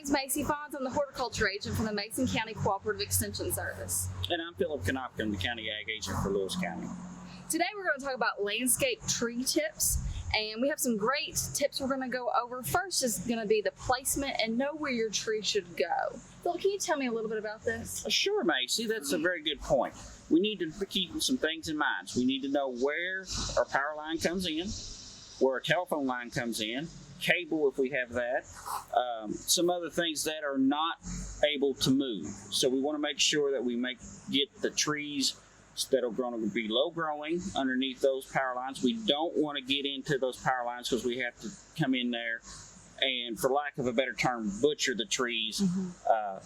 name's Macy Fonz. I'm the horticulture agent from the Mason County Cooperative Extension Service. And I'm Philip Knopka, I'm the county ag agent for Lewis County. Today we're going to talk about landscape tree tips, and we have some great tips we're going to go over. First is going to be the placement and know where your tree should go. Phil, can you tell me a little bit about this? Sure, Macy, that's a very good point. We need to keep some things in mind. So we need to know where our power line comes in, where our telephone line comes in, cable if we have that, some other things that are not able to move. So we want to make sure that we get the trees that are going to be low growing underneath those power lines. We don't want to get into those power lines because we have to come in there and, for lack of a better term, butcher the trees.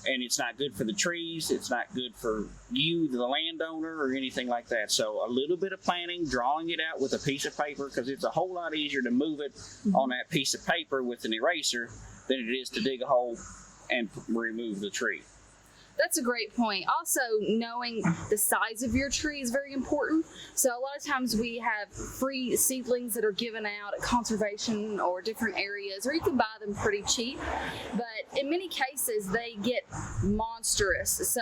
And it's not good for the trees. It's not good for you, the landowner, or anything like that. So a little bit of planning, drawing it out with a piece of paper, because it's a whole lot easier to move it on that piece of paper with an eraser than it is to dig a hole and remove the tree. That's a great point. Also, knowing the size of your tree is very important. So a lot of times we have free seedlings that are given out at conservation or different areas, or you can buy them pretty cheap. But in many cases, they get monstrous. So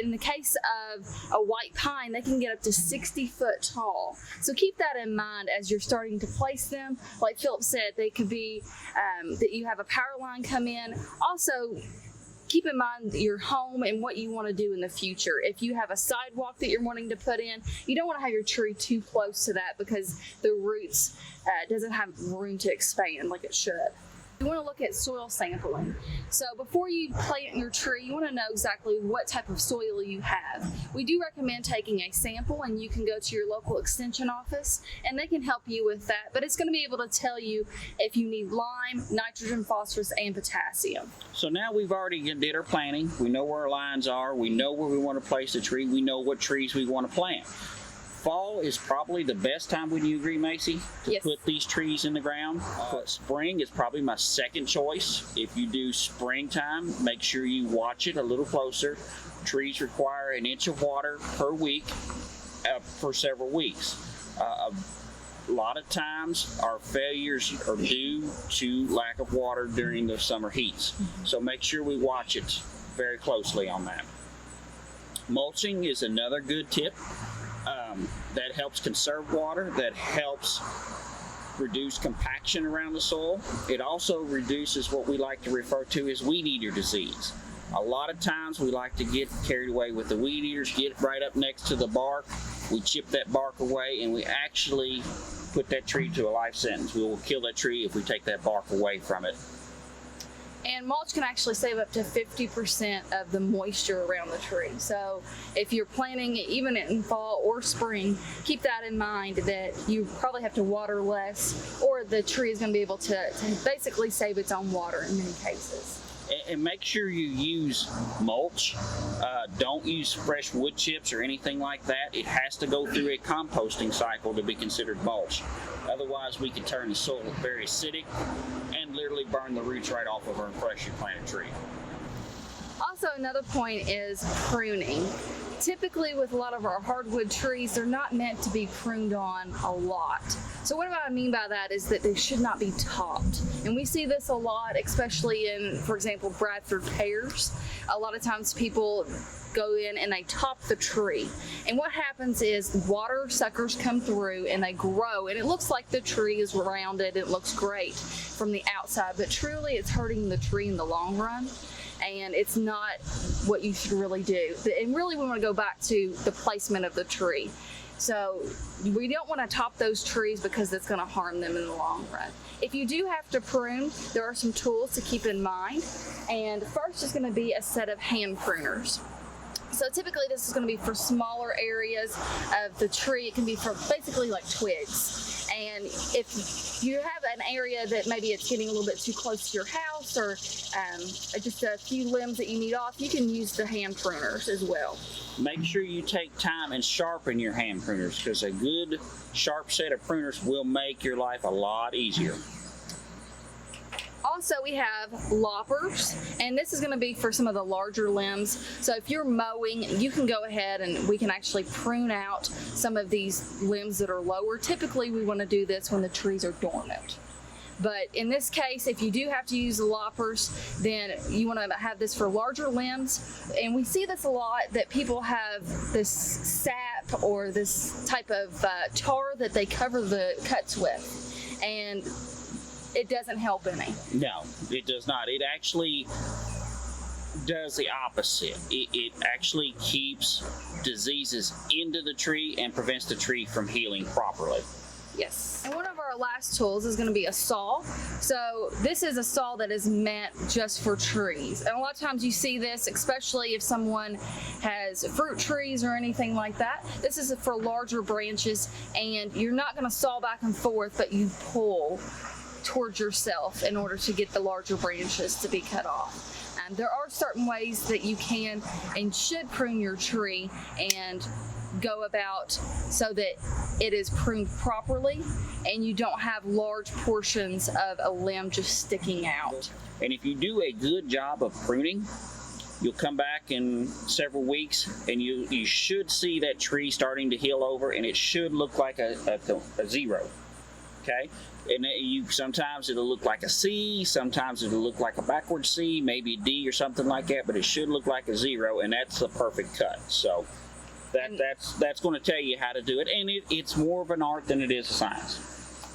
in the case of a white pine, they can get up to 60 foot tall. So keep that in mind as you're starting to place them. Like Philip said, they could be that you have a power line come in. Also, keep in mind your home and what you want to do in the future. If you have a sidewalk that you're wanting to put in, you don't want to have your tree too close to that because the roots doesn't have room to expand like it should. You want to look at soil sampling. So before you plant your tree, you want to know exactly what type of soil you have. We do recommend taking a sample, and you can go to your local extension office and they can help you with that. But it's going to be able to tell you if you need lime, nitrogen, phosphorus, and potassium. So now we've already did our planning. We know where our lines are. We know where we want to place the tree. We know what trees we want to plant. Fall is probably the best time, wouldn't you agree, Macy, to Yes. put these trees in the ground? Spring is probably my second choice. If you do springtime, make sure you watch it a little closer. Trees require an inch of water per week for several weeks. A lot of times our failures are due to lack of water during the summer heats. So make sure we watch it very closely on that. Mulching is another good tip. That helps conserve water, that helps reduce compaction around the soil. It also reduces what we like to refer to as weed eater disease. A lot of times we like to get carried away with the weed eaters, get right up next to the bark. We chip that bark away and we actually put that tree to a life sentence. We will kill that tree if we take that bark away from it. And mulch can actually save up to 50% of the moisture around the tree. So if you're planting it even in fall or spring, keep that in mind that you probably have to water less, or the tree is going to be able to basically save its own water in many cases. And make sure you use mulch. Don't use fresh wood chips or anything like that. It has to go through a composting cycle to be considered mulch. Otherwise, we can turn the soil very acidic and literally burn the roots right off of our freshly planted tree. Also, another point is pruning. Typically with a lot of our hardwood trees, they're not meant to be pruned on a lot. So what I mean by that is that they should not be topped. And we see this a lot, especially in, for example, Bradford pears. A lot of times people go in and they top the tree. And what happens is water suckers come through and they grow, and it looks like the tree is rounded. It looks great from the outside, but truly it's hurting the tree in the long run. And it's not what you should really do. And really we want to go back to the placement of the tree. So we don't want to top those trees because it's going to harm them in the long run. If you do have to prune, there are some tools to keep in mind. And first is going to be a set of hand pruners. So typically this is going to be for smaller areas of the tree. It can be for basically like twigs. And if you have an area that maybe it's getting a little bit too close to your house, or just a few limbs that you need off, you can use the hand pruners as well. Make sure you take time and sharpen your hand pruners, because a good sharp set of pruners will make your life a lot easier. Also, we have loppers, and this is going to be for some of the larger limbs. So if you're mowing, you can go ahead and we can actually prune out some of these limbs that are lower. Typically, we want to do this when the trees are dormant. But in this case, if you do have to use the loppers, then you want to have this for larger limbs. And we see this a lot, that people have this sap or this type of tar that they cover the cuts with, and it doesn't help any. No, it does not. It actually does the opposite. It actually keeps diseases into the tree and prevents the tree from healing properly. Yes. And one of our last tools is going to be a saw. So this is a saw that is meant just for trees. And a lot of times you see this, especially if someone has fruit trees or anything like that. This is for larger branches, and you're not going to saw back and forth, but you pull towards yourself in order to get the larger branches to be cut off. And there are certain ways that you can and should prune your tree and go about so that it is pruned properly and you don't have large portions of a limb just sticking out. And if you do a good job of pruning, you'll come back in several weeks and you should see that tree starting to heal over, and it should look like a zero. Okay, and sometimes it'll look like a C, sometimes it'll look like a backward C, maybe a D or something like that, but it should look like a zero, and that's the perfect cut. So that's going to tell you how to do it, and it's more of an art than it is a science.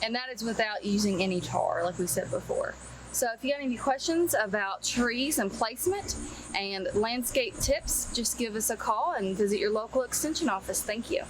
And that is without using any tar, like we said before. So if you got any questions about trees and placement and landscape tips, just give us a call and visit your local extension office. Thank you.